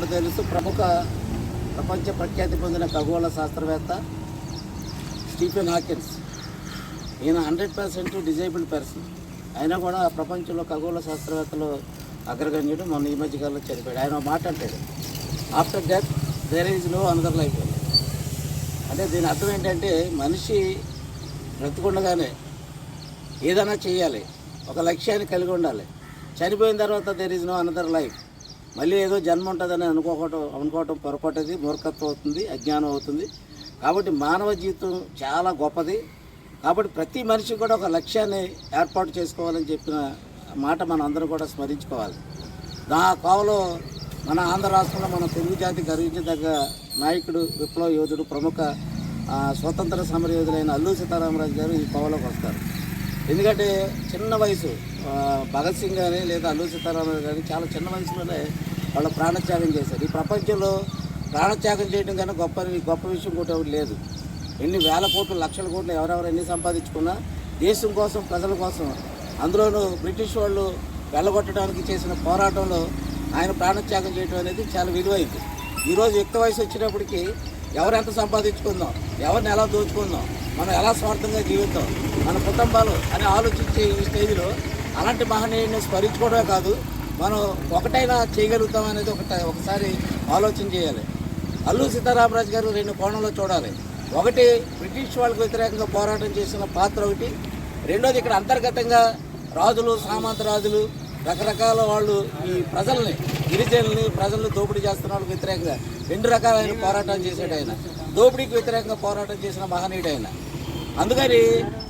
కూడా తెలుసు. ప్రపంచ ప్రఖ్యాతి పొందిన ఖగోళ శాస్త్రవేత్త స్టీఫెన్ హాకిన్స్. ఈయన 100% డిజేబుల్డ్ పర్సన్. అయినా కూడా ప్రపంచంలో ఖగోళ శాస్త్రవేత్తలు అగ్రగణ్యుడు. మొన్న ఈ మధ్యకాలంలో చనిపోయాడు. ఆయన మాట అంటాడు, after death there is no another life. అంటే దీని అర్థం ఏంటంటే మనిషి బ్రతికుండగానే ఏదైనా చేయాలి, ఒక లక్ష్యాన్ని కలిగి ఉండాలి. చనిపోయిన తర్వాత there is no another life. మళ్ళీ ఏదో జన్మ ఉంటుందని అనుకోవటం పొరపాటుది, మూర్ఖత్వం అవుతుంది, అజ్ఞానం అవుతుంది. కాబట్టి మానవ జీవితం చాలా గొప్పది. కాబట్టి ప్రతి మనిషి కూడా ఒక లక్ష్యాన్ని ఏర్పాటు చేసుకోవాలని చెప్పిన మాట మనం అందరం కూడా స్మరించుకోవాలి. నా కోవలో మన ఆంధ్ర రాష్ట్రంలో మన తెలుగు జాతి గర్వించదగ్గ నాయకుడు, విప్లవ యోధుడు, ప్రముఖ స్వతంత్ర సమరయోధులైన అల్లూరి సీతారామరాజు గారు ఈ కోవలోకి వస్తారు. ఎందుకంటే చిన్న వయసు భగత్ సింగ్ కానీ లేదా అల్లూరి సీతారామరాజు కానీ చాలా చిన్న వయసులోనే వాళ్ళ ప్రాణత్యాగం చేశారు. ఈ ప్రపంచంలో ప్రాణత్యాగం చేయడం కన్నా గొప్ప విషయం కూడా లేదు. ఎన్ని వేల కోట్లు, లక్షల కోట్లు ఎవరెవరు ఎన్ని సంపాదించుకున్నా దేశం కోసం, ప్రజల కోసం, అందులోనూ బ్రిటిష్ వాళ్ళు వెళ్ళగొట్టడానికి చేసిన పోరాటంలో ఆయన ప్రాణత్యాగం చేయడం అనేది చాలా విలువైంది. ఈరోజు యుక్త వయసు వచ్చినప్పటికీ ఎవరెంత సంపాదించుకుందాం, ఎవరిని ఎలా దోచుకుందాం, మనం ఎలా స్వార్థంగా జీవిద్దాం, మన కుటుంబాలు అని ఆలోచించే ఈ స్టేజ్లో అలాంటి మహనీయుని స్మరించుకోవడమే కాదు, మనం ఒకటైనా చేయగలుగుతాం అనేది ఒకసారి ఆలోచన చేయాలి. అల్లూరి సీతారామరాజు గారు 2 కోణంలో చూడాలి. ఒకటి, బ్రిటిష్ వాళ్ళకు వ్యతిరేకంగా పోరాటం చేసిన పాత్ర ఒకటి. రెండోది, ఇక్కడ అంతర్గతంగా రాజులు, సామంత రాజులు, రకరకాల వాళ్ళు ఈ ప్రజల్ని, గిరిజనుల్ని, ప్రజల్ని దోపిడీ చేస్తున్న వాళ్ళకి వ్యతిరేకంగా 2 రకాలైన పోరాటం చేశాడు ఆయన. దోపిడీకి వ్యతిరేకంగా పోరాటం చేసిన మహనీయుడు ఆయన. అందుకని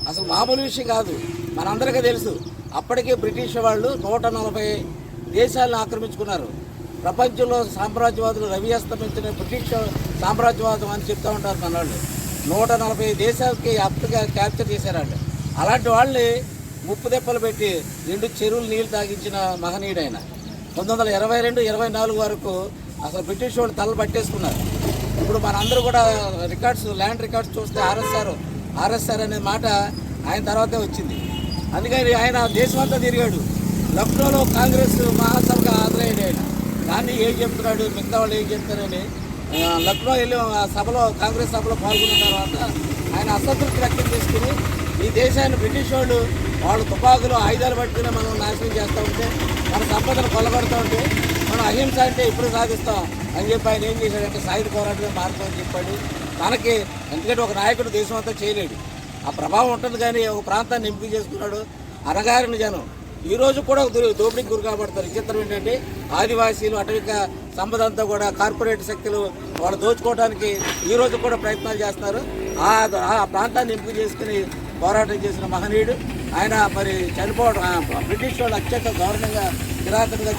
అసలు మామూలు విషయం కాదు. మనందరికీ తెలుసు, అప్పటికే బ్రిటిష్ వాళ్ళు 140 దేశాలను ఆక్రమించుకున్నారు. ప్రపంచంలో సామ్రాజ్యవాదులు రవి అస్తమించిన బ్రిటిష్ సామ్రాజ్యవాదం అని చెప్తూ ఉంటారు మన వాళ్ళు. 140 దేశాలకి అప్పటిగా క్యాప్చర్ చేశారండి. అలాంటి వాళ్ళని ముప్పు దెప్పలు పెట్టి 2 చెరువులు నీళ్లు తాగించిన మహనీయుడు ఆయన. 1922-24 వరకు అసలు బ్రిటిష్ వాళ్ళు తలలు పట్టేసుకున్నారు. ఇప్పుడు మనందరూ కూడా ల్యాండ్ రికార్డ్స్ చూస్తే ఆర్ఎస్ఆర్ అనే మాట ఆయన తర్వాతే వచ్చింది. అందుకని ఆయన దేశమంతా తిరిగాడు. లక్నోలో కాంగ్రెస్ మహాసభగా హాజరయ్యాడు ఆయన. కానీ ఏం చెప్తున్నాడు, మిగతా వాళ్ళు ఏం చెప్తారని లక్నో వెళ్ళి కాంగ్రెస్ సభలో పాల్గొన్న తర్వాత ఆయన అసంతృప్తి వ్యక్తం చేసుకుని ఈ దేశాన్ని బ్రిటిష్ వాళ్ళు తుపాకులు, ఆయుధాలు పట్టుకుని మనం నాశనం చేస్తూ ఉంటే, మన సంపదను కొల్లగొడుతూ ఉంటే, మనం అహింస అంటే ఇప్పుడు సాధిస్తాం అని చెప్పి ఆయన ఏం చేశాడంటే సాయుధ పోరాటమే మార్గం అని చెప్పాడు. తనకి ఎందుకంటే ఒక నాయకుడు దేశం అంతా చేయలేడు, ఆ ప్రభావం ఉంటుంది. కానీ ఒక ప్రాంతాన్ని ఎంపిక చేసుకున్నాడు. అనగారిన జనం ఈరోజు కూడా దోపిడీకి గురి కాబడతారు. చిత్రం ఏంటంటే ఆదివాసీలు, అటవిక సంపద అంతా కూడా కార్పొరేట్ శక్తులు వాళ్ళు దోచుకోవడానికి ఈరోజు కూడా ప్రయత్నాలు చేస్తున్నారు. ఆ ప్రాంతాన్ని ఎంపిక చేసుకుని పోరాటం చేసిన మహనీయుడు ఆయన. మరి చనిపోవడం బ్రిటిష్ వాళ్ళు అత్యంత దారుణంగా, కిరాతకంగా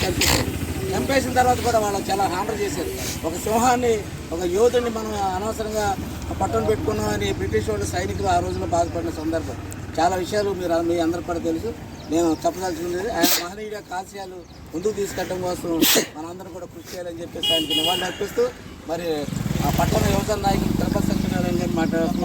చంపేసిన తర్వాత కూడా వాళ్ళు చాలా హాండర్ చేశారు. ఒక సింహాన్ని, ఒక యోధుని మనం అనవసరంగా పట్టణ పెట్టుకున్నామని బ్రిటిష్ వాళ్ళు సైనికులు ఆ రోజుల్లో బాధపడిన సందర్భం. చాలా విషయాలు మీ అందరికీ కూడా తెలుసు. నేను చెప్పదలుచుకునేది ఆయన మహనీయుల ఆశయాలు ముందుకు తీసుకెళ్ళడం కోసం మనందరం కూడా కృషి చేయాలని చెప్పేసి ఆయనకి నివాళులు అర్పిస్తూ మరి ఆ పట్టణ యువజన నాయకులు తిరుపతి సత్యనారాయణ గారిని మాట్లాడుతూ